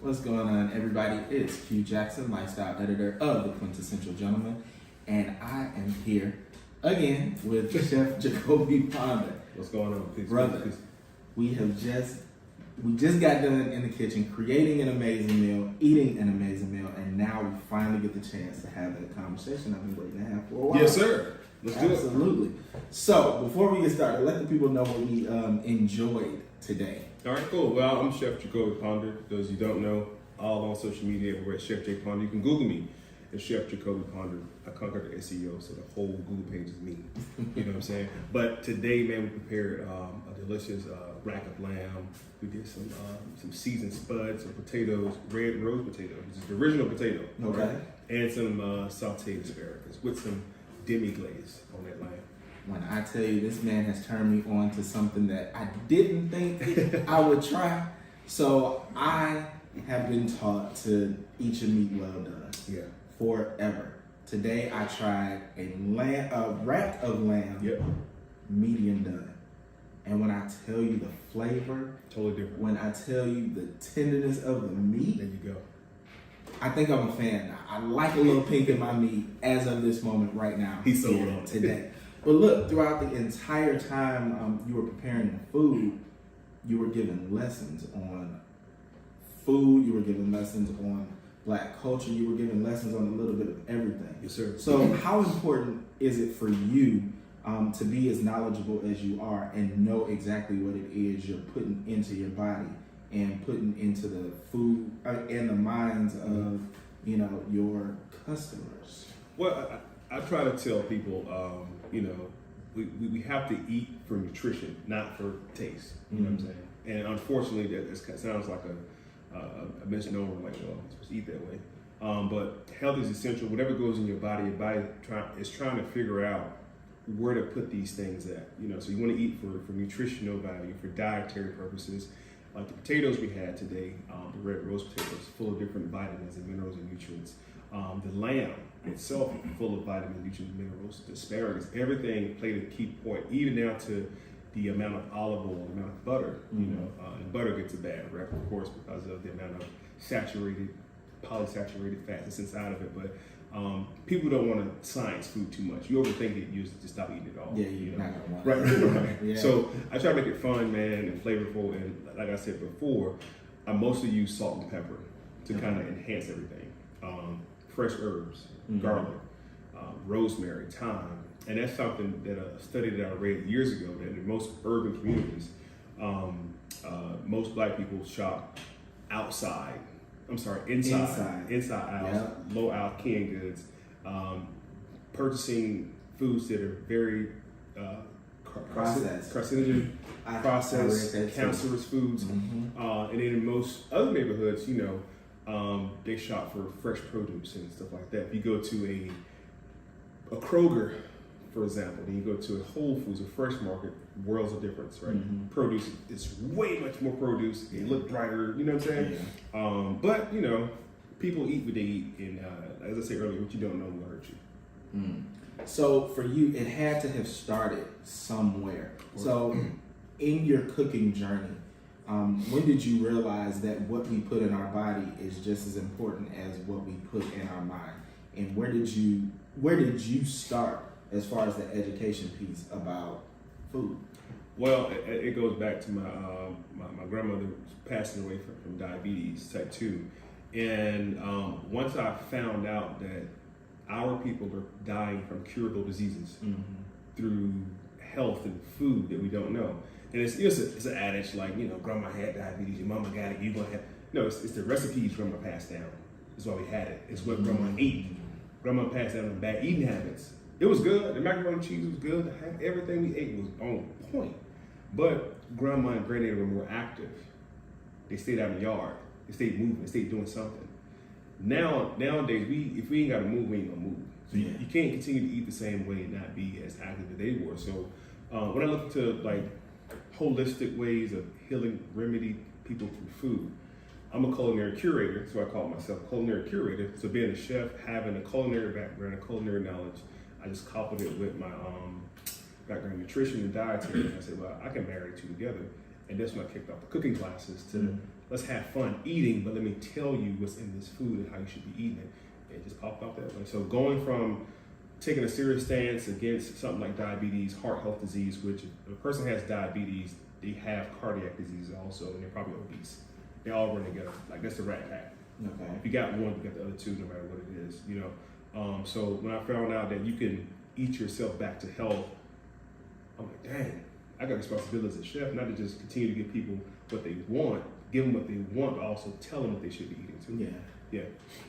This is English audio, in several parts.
What's going on, everybody? It's Q Jackson, lifestyle editor of The Quintessential Gentleman, and I am here again with Chef Jacoby Ponder. What's going on, please, brother? Please. We just got done in the kitchen creating an amazing meal, eating an amazing meal, and now we finally get the chance to have that conversation I've been waiting to have for a while. Yes, sir. Let's do it. Absolutely. So before we get started, let the people know what we enjoyed today. All right, cool. Well, I'm Chef Jacoby Ponder. Those you don't know, all on social media, we're at Chef J Ponder. You can Google me at Chef Jacoby Ponder. I conquered the SEO, so the whole Google page is me. You know what I'm saying? But today, man, we prepared a delicious rack of lamb. We did some seasoned spuds, some potatoes, red and rose potatoes. This is the original potato. Okay. Right? And some sauteed asparagus with some demi-glaze on that lamb. When I tell you this man has turned me on to something that I didn't think I would try. So I have been taught to eat your meat well done. Yeah. Forever. Today I tried a rack of lamb, Yep. medium done. And when I tell you the flavor, Totally different. when I tell you the tenderness of the meat, There you go. I think I'm a fan now. I like a little pink in my meat as of this moment right now. He's sold here on it. today. But look, throughout the entire time you were preparing the food, you were given lessons on food, you were given lessons on Black culture, you were given lessons on a little bit of everything. Yes, sir. So how important is it for you to be as knowledgeable as you are and know exactly what it is you're putting into your body and putting into the food and the minds of, your customers? Well, I try to tell people, we have to eat for nutrition, not for taste. You know what I'm saying? And unfortunately, that sounds like a misnomer, like, well, you're supposed to eat that way. But health is essential. Whatever goes in your body is trying to figure out where to put these things at. So you want to eat for nutritional value, for dietary purposes. Like the potatoes we had today, the red rose potatoes, full of different vitamins and minerals and nutrients. The lamb itself, full of vitamins, nutrients, and minerals. The asparagus, everything played a key point, even down to the amount of olive oil, the amount of butter. And butter gets a bad rep, of course, because of the amount of polysaturated fat that's inside of it. But people don't want to science food too much. You overthink it, you just stop eating it all. Yeah, you're not gonna want Right. Yeah. So I try to make it fun, man, and flavorful. And like I said before, I mostly use salt and pepper to kind of enhance everything. Fresh herbs, garlic, rosemary, thyme. And that's something that a study that I read years ago, that in most urban communities, most Black people shop inside aisles, Yeah. low aisle canned goods, purchasing foods that are very Processed. carcinogen, processed, cancerous foods. Mm-hmm. And then in most other neighborhoods, they shop for fresh produce and stuff like that. If you go to a Kroger, for example, then you go to a Whole Foods, a fresh market, worlds of difference, right? Mm-hmm. Produce is way much more produce. It look brighter, you know what I'm saying? Yeah. But people eat what they eat, and as I said earlier, what you don't know will hurt you. So for you, it had to have started somewhere. So in your cooking journey, when did you realize that what we put in our body is just as important as what we put in our mind? And where did you start as far as the education piece about food? Well, it goes back to my grandmother passing away from diabetes type 2. And once I found out that our people are dying from curable diseases through health and food that we don't know. And it's an adage like, grandma had diabetes, your mama got it, you gonna have. No, it's the recipes grandma passed down. That's why we had it. It's what grandma ate. Grandma passed down the bad eating habits. It was good. The macaroni and cheese was good. Everything we ate was on point. But grandma and granddaddy were more active. They stayed out in the yard. They stayed moving. They stayed doing something. Nowadays, if we ain't got to move, we ain't gonna move. So you can't continue to eat the same way and not be as active as they were. So when I look into like holistic ways of healing, remedy people through food, I'm a culinary curator, so I call myself a culinary curator. So being a chef, having a culinary background, a culinary knowledge, I just coupled it with my background in nutrition and dietary. And I said, well, I can marry the two together. And that's when I kicked off the cooking classes to let's have fun eating, but let me tell you what's in this food and how you should be eating it. It just popped off that way. So going from taking a serious stance against something like diabetes, heart health disease, which if a person has diabetes, they have cardiac disease also, and they're probably obese. They all run together. Like that's the rat pack. Okay. If you got one, you got the other two, no matter what it is, you know. So when I found out that you can eat yourself back to health, I'm like, dang, I got responsibility as a chef, not to just continue to give people what they want, give them what they want, but also tell them what they should be eating too. Yeah. Yeah.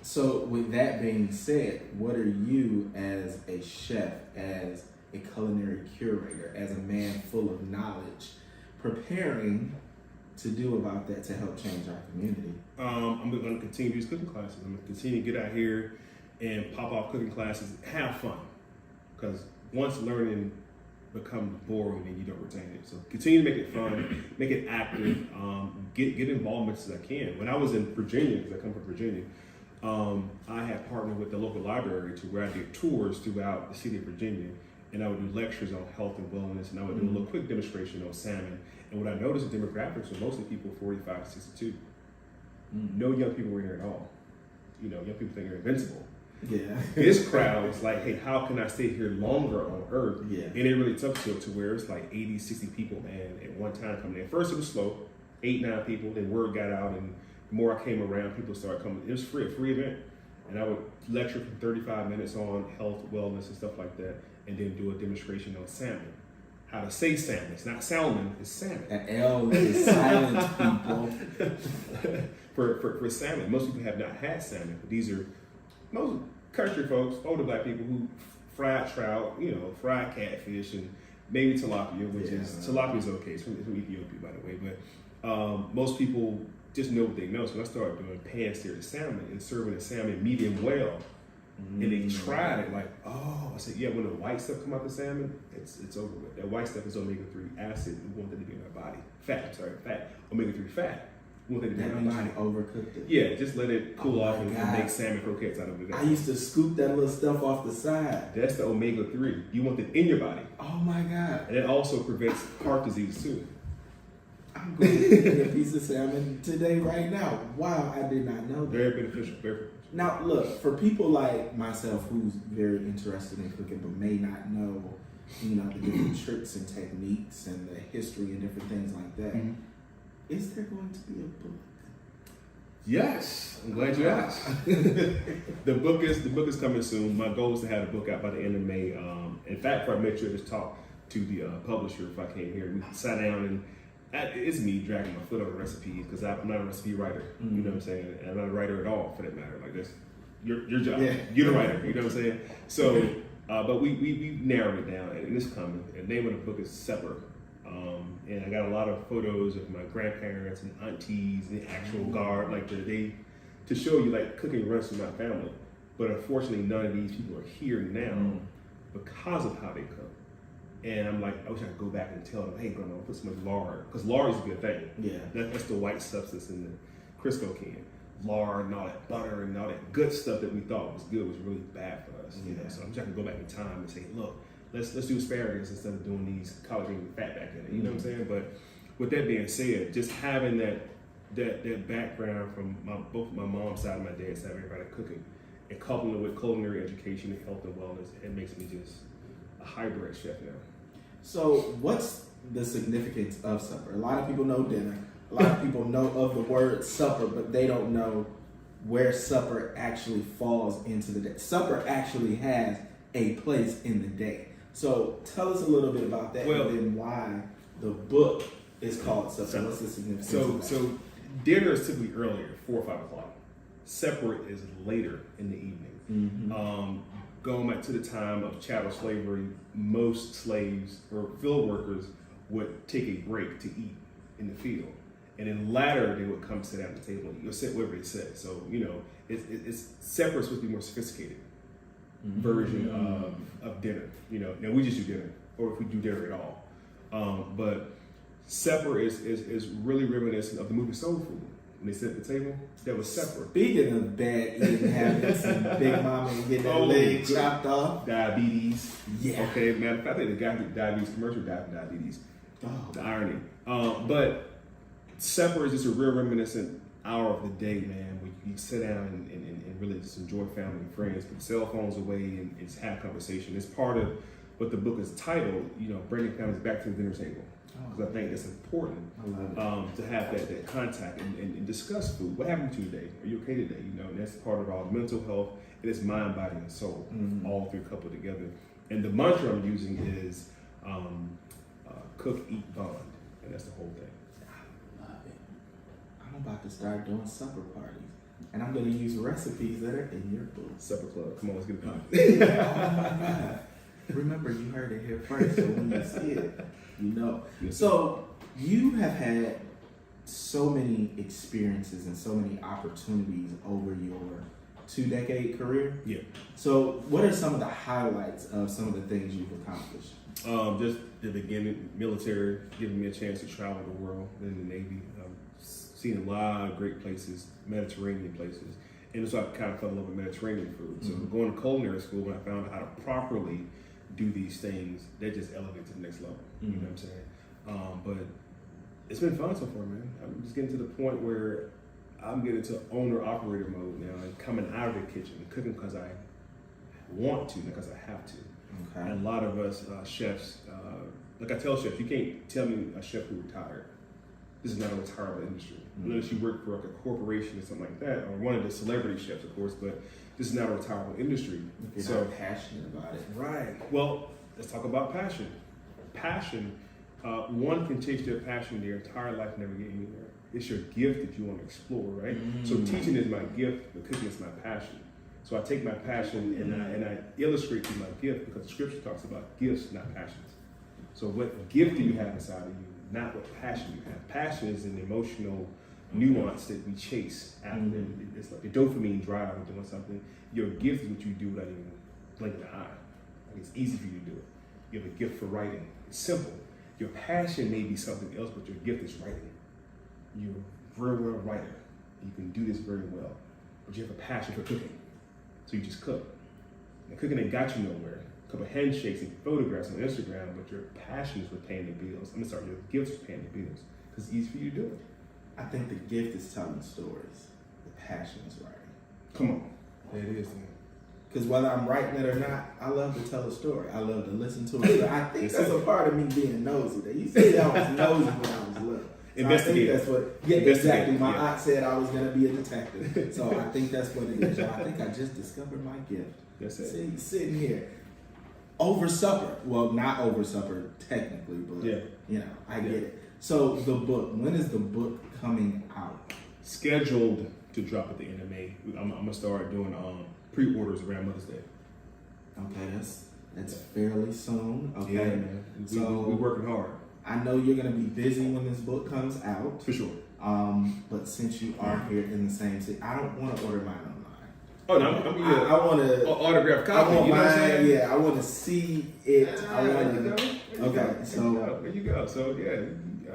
So with that being said, what are you as a chef, as a culinary curator, as a man full of knowledge, preparing to do about that to help change our community? I'm going to continue these cooking classes. I'm going to continue to get out here and pop off cooking classes, have fun. Because once learning becomes boring, then you don't retain it. So continue to make it fun, make it active, get involvement as I can. When I was in Virginia, because I come from Virginia, I had partnered with the local library to where I did tours throughout the city of Virginia, and I would do lectures on health and wellness, and I would do a little quick demonstration on salmon. And what I noticed, the demographics were mostly people 45 to 62. No young people were in there at all. You know, young people think they're invincible. Yeah. This crowd was like, hey, how can I stay here longer on Earth? Yeah. And it really took to where it's like 80, 60 people, man, at one time coming in. First it was slow, 8, 9 people, then word got out, and the more I came around, people started coming. It was a free event. And I would lecture for 35 minutes on health, wellness, and stuff like that, and then do a demonstration on salmon. How to say salmon. It's not salmon, it's salmon. That L is silent, people. for salmon. Most people have not had salmon, but these are most country folks, older black people who fried trout, you know, fried catfish, and maybe tilapia, which is tilapia is okay. It's from Ethiopia, by the way. But most people just know what they know. So when I started doing pan-seared salmon and serving the salmon medium well, and they tried it like, oh, I said, yeah, when the white stuff come out the salmon, it's over with. That white stuff is omega-3 acid. We want that to be in our body. Fat. Omega-3 fat. We want that to be That in our means body. you overcooked it. Yeah, just let it cool off and God. make salmon croquettes out of it. I used to scoop that little stuff off the side. That's the omega-3. You want it in your body. Oh my God. And it also prevents heart disease too. I'm going to eat a piece of salmon today, right now. Wow, I did not know that. Very beneficial. Very beneficial. Now, look, for people like myself who's very interested in cooking but may not know, you know, the different tricks and techniques and the history and different things like that, is there going to be a book? Yes, I'm glad you asked. The book is coming soon. My goal is to have the book out by the end of May. In fact, before I met you, I just talked to the publisher if I came here. We sat down and it's me dragging my foot over recipes because I'm not a recipe writer. You know what I'm saying? And I'm not a writer at all, for that matter. Like that's your job. Yeah. You're the writer. You know what I'm saying? So, but we narrowed it down, and it's coming. And the name of the book is Supper. And I got a lot of photos of my grandparents and aunties and the actual guard, like to show you like cooking runs through my family. But unfortunately, none of these people are here now because of how they cook. And I'm like, I wish I could go back and tell them, hey, grandma, put so much lard. Because lard is a good thing. Yeah. That's the white substance in the Crisco can. Lard and all that butter and all that good stuff that we thought was good was really bad for us. You know? So I wish I could go back in time and say, look, let's do asparagus instead of doing these collard greens with fat back in it. You know what I'm saying? But with that being said, just having that background from both my mom's side and my dad's side, everybody cooking, and coupling it with culinary education and health and wellness, it makes me just a hybrid chef now. So what's the significance of supper? A lot of people know dinner. A lot of people know of the word supper, but they don't know where supper actually falls into the day. Supper actually has a place in the day. So tell us a little bit about that, and then why the book is called Supper. What's the significance of that? So dinner is typically earlier, 4 or 5 o'clock. Supper is later in the evening. Going back to the time of chattel slavery, most slaves or field workers would take a break to eat in the field. And then later, they would come sit at the table and you'll sit wherever they sit. So, you know, it's supper is supposed to be more sophisticated version of dinner. You know, now we just do dinner, or if we do dinner at all. But supper is really reminiscent of the movie Soul Food. When they sit at the table, that was supper. Speaking of bad eating habits and Big Mama and getting that leg chopped off. Diabetes. Yeah. Okay, matter of fact, I think the guy who did diabetes commercial died from diabetes. Oh. The irony. But supper is just a real reminiscent hour of the day, man, where you sit down and really just enjoy family and friends, put cell phones away and just have conversation. It's part of what the book is titled, bringing families back to the dinner table. Because I think it's important to have that contact and discuss food. What happened to you today? Are you okay today? And that's part of our mental health. It is mind, body, and soul, all three coupled together. And the mantra I'm using is cook, eat, bond. And that's the whole thing. I love it. I'm about to start doing supper parties. And I'm going to use recipes that are in your book. Supper club. Come on, let's get it Oh, remember, you heard it here first, so when you see it, you know. Yes, so you have had so many experiences and so many opportunities over your 2-decade career. Yeah. So what are some of the highlights of some of the things you've accomplished? Just the beginning, military, giving me a chance to travel the world in the Navy. Seen a lot of great places, Mediterranean places. And so I kind of fell in love with Mediterranean food. So going to culinary school, when I found out how to properly do these things, that just elevates to the next level. You know what I'm saying? But it's been fun so far, man. I'm just getting to the point where I'm getting to owner-operator mode now and coming out of the kitchen, cooking because I want to, not because I have to. Okay. And a lot of us chefs, like I tell chefs, you can't tell me a chef who retired. This is not a retirable industry. Unless you work for like a corporation or something like that, or one of the celebrity chefs, of course, but this is not a retirable industry. If you're not passionate about it. Right. Well, let's talk about passion. Passion, one can chase their passion their entire life, never get anywhere. It's your gift that you want to explore, right? So teaching is my gift, but cooking is my passion. So I take my passion and I illustrate through my gift, because the scripture talks about gifts, not passions. So what gift do you have inside of you, not what passion you have? Passion is an emotional nuance that we chase after. It's like the dopamine drive of doing something. Your gift is what you do without even blinking an eye. Like, it's easy for you to do it. You have a gift for writing. It's simple. Your passion may be something else, but your gift is writing. You're a very well writer. You can do this very well, but you have a passion for cooking. So you just cook. And cooking ain't got you nowhere. A couple of handshakes and photographs on Instagram, but your passion is what paying the bills. Your gift is paying the bills, because it's easy for you to do it. I think the gift is telling stories. The passion is writing. Come on. There it is, man. Because whether I'm writing it or not, I love to tell a story. I love to listen to it. I think that's a part of me being nosy. That you see, I was nosy when I was little. So Investigate. that's what. Yeah, exactly. My aunt said I was going to be a detective, so I think that's what it is. I think I just discovered my gift. That's it. See, sitting here over supper. Well, not over supper technically, but I get it. So the book. When is the book coming out? Scheduled to drop at the end of May. I'm gonna start doing pre-orders around Mother's Day. Okay, that's fairly soon. Okay, yeah, man. So we're working hard. I know you're gonna be busy when this book comes out. For sure. But since you are here in the same city, I don't want to order mine online. Oh no, I want to autograph copy. I want you know what I'm mine. saying? Yeah, I want to see it. I want to. Okay, so there you go. So yeah,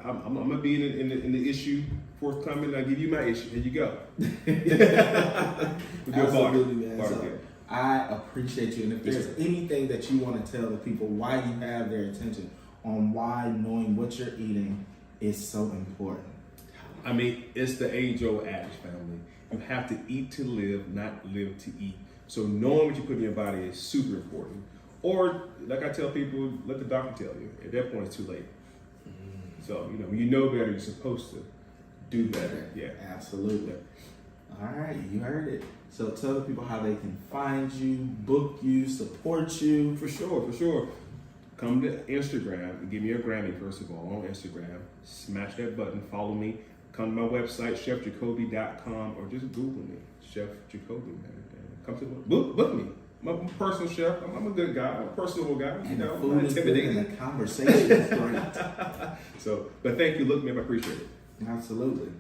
I'm gonna be in the issue forthcoming. I'll give you my issue. Here you go. Absolutely, man. So I appreciate you, and if there's anything that you want to tell the people, why you have their attention on why knowing what you're eating is so important. I mean, it's the age-old adage, family. You have to eat to live, not live to eat. So knowing what you put in your body is super important. Or, like I tell people, let the doctor tell you. At that point, it's too late. So, when you know better, you're supposed to do better. Yeah. Absolutely. All right, you heard it. So tell the people how they can find you, book you, support you. For sure. Come to Instagram and give me a Grammy, first of all, on Instagram. Smash that button, follow me. Come to my website, chefjacoby.com, or just Google me, Chef Jacoby, man. Come to book me. I'm a personal chef. I'm a good guy. I'm a personable guy. And the food is good and the conversation is great. So, but thank you. Look me up. I appreciate it. Absolutely.